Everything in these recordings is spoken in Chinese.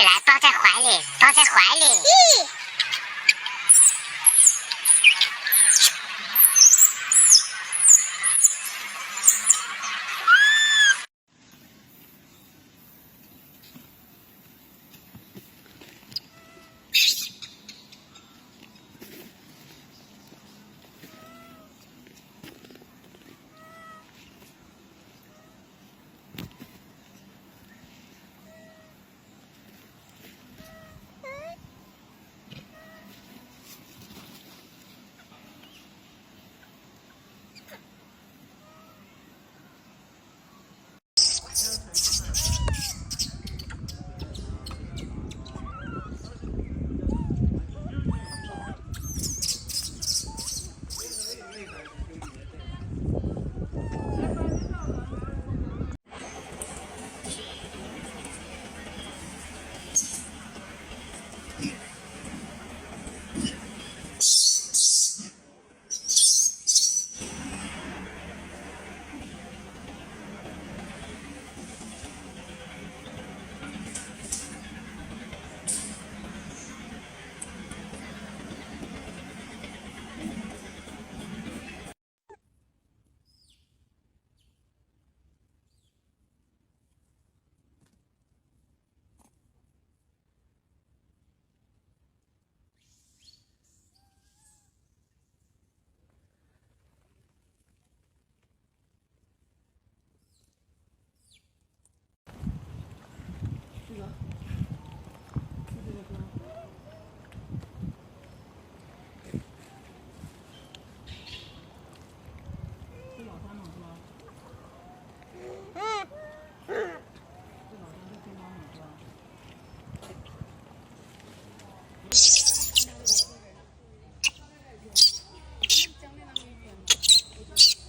起来，抱在怀里，抱在怀里。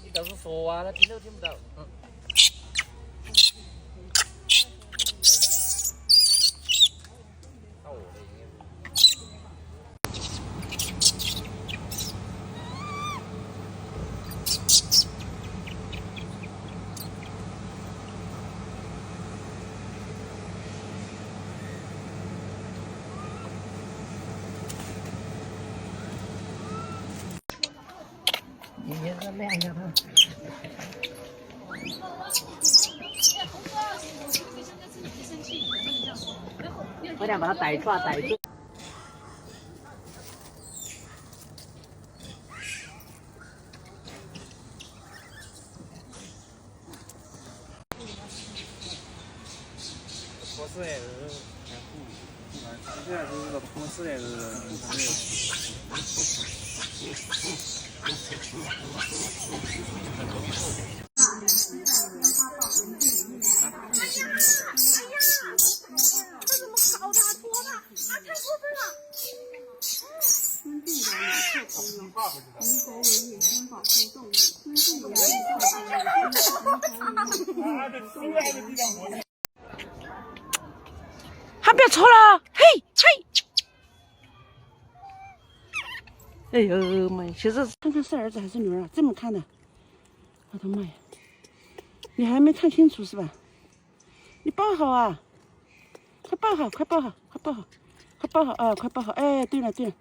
你倒是说啊，他听都听不到。到我了已经。你先再晾一下它。快点把它逮住啊！逮住！不是哎，这是个不是哎，还不要吵了，嘿嘿！哎呦妈呀！现在看看是儿子还是女儿啊？这么看的，我的妈呀！你还没看清楚是吧？你抱好啊！快抱好，快抱好，快抱好，快抱好啊！快抱好！哎，对了对了，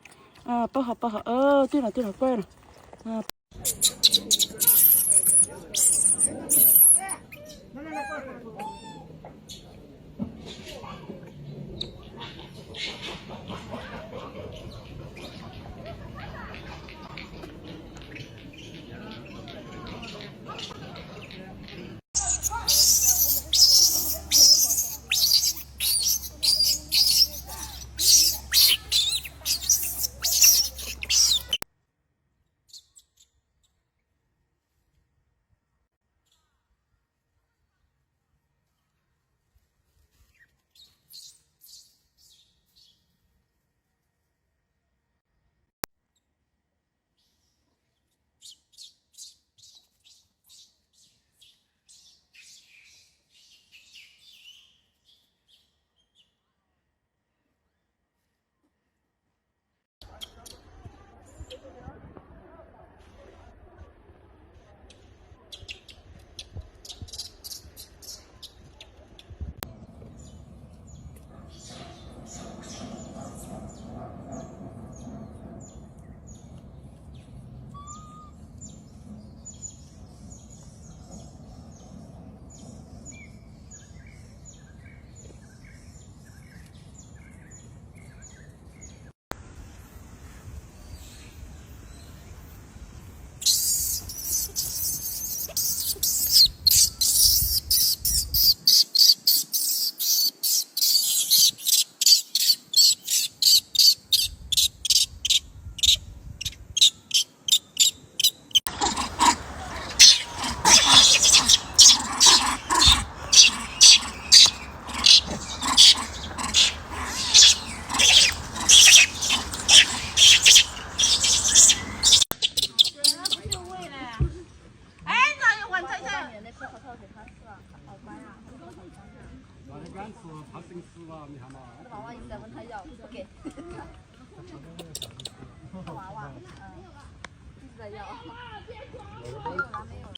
啊，抱好抱好哦！对了对了，乖了，啊。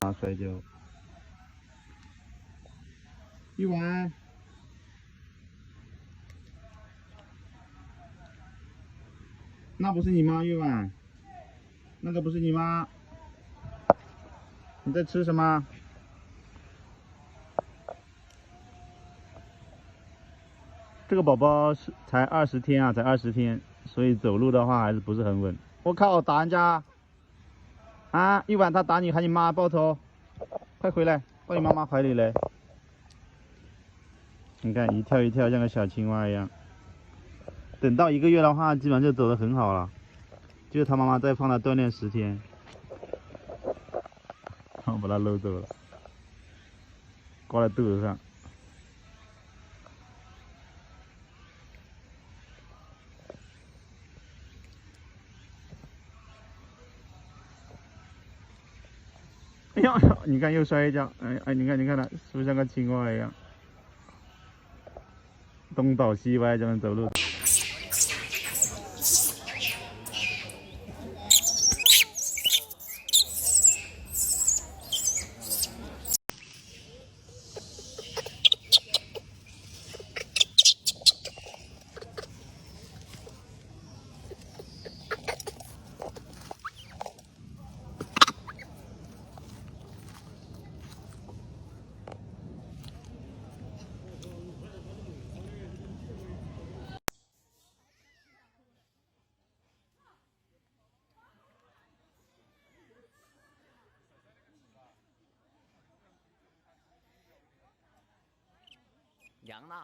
打摔跤。玉婉，那不是你吗？玉婉，那个不是你吗？你在吃什么？这个宝宝是才20天啊，才20天，所以走路的话还是不是很稳。我靠，打人家！啊，玉婉他打你，喊你妈抱头，快回来，到你妈妈怀里来。你看一跳一跳，像个小青蛙一样。等到1个月的话，基本上就走得很好了。就是他妈妈再放他锻炼10天，然后把他搂走了，挂在肚子上。哎呀，你看又摔一跤，哎，你看他是不是像个青蛙一样，东倒西歪这样走路。羊呢？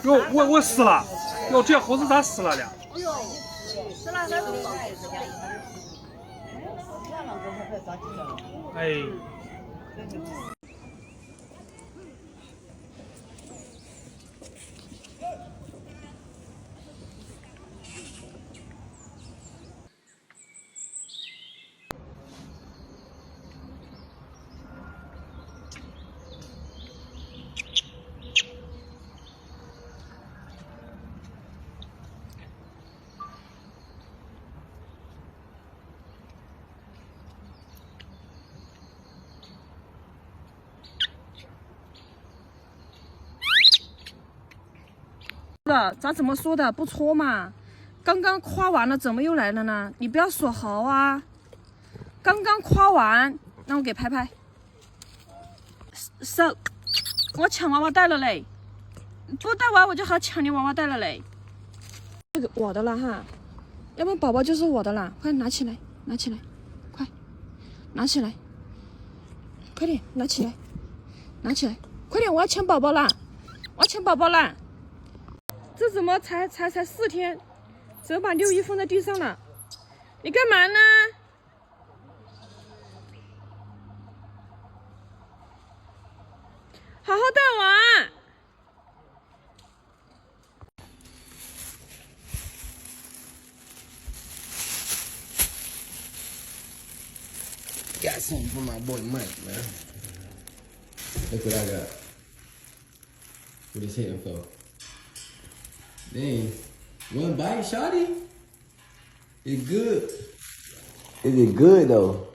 哟，我死了！哟，这猴子咋死了了？哎。咋这么说的？不错嘛。刚刚夸完了，怎么又来了呢？你不要说好啊。刚刚夸完，让我给拍拍。手，我抢娃娃带了嘞。不带完我就好抢你娃娃带了嘞。这个我的了哈，要不宝宝就是我的啦。快拿起来，拿起来，快，拿起来，快点拿起来，拿起来，快点！我要抢宝宝啦，我要抢宝宝啦！这怎么才4天，怎么把6一放在地上了？你干嘛呢？好好带玩。Got something for my boy Mike, man. Look what I got. What he's hitting for. Dang. One bite, shawty? It's good. Is it good, though?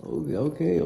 Okay.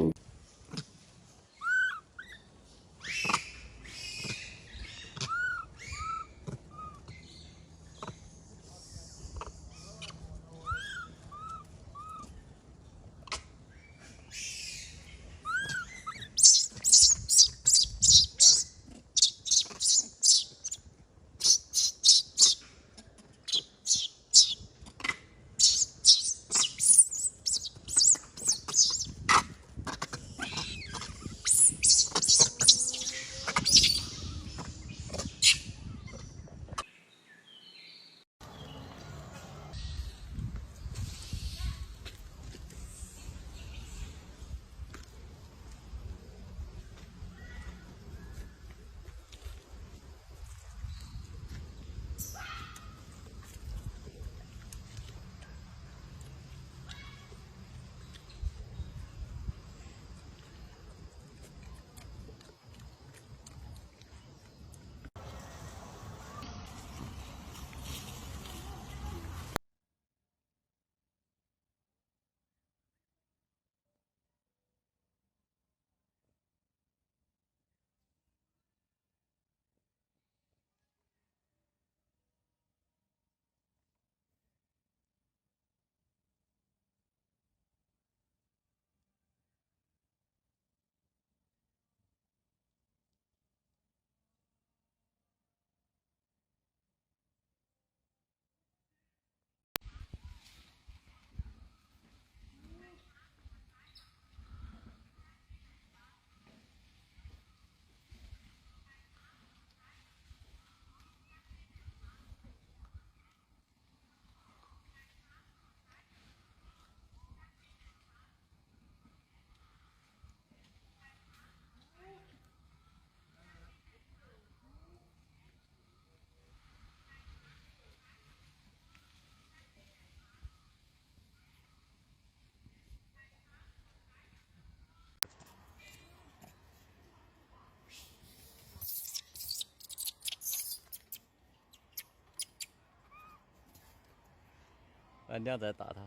按量再打它。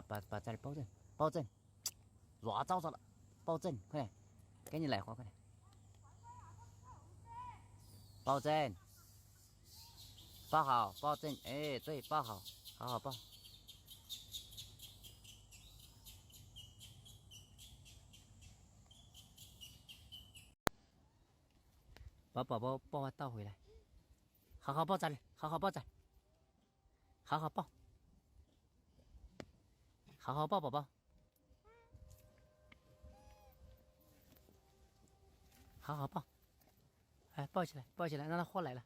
把这里抱正，抱正，抓着了，抱正，快点，赶紧来花，快点，抱正，抱好，抱正，哎，对，抱好，好好抱。把宝宝抱完倒回来，好好抱着，好好抱着，好好抱，好好抱宝宝，好好抱，哎，抱起来，抱起来，让他货来了。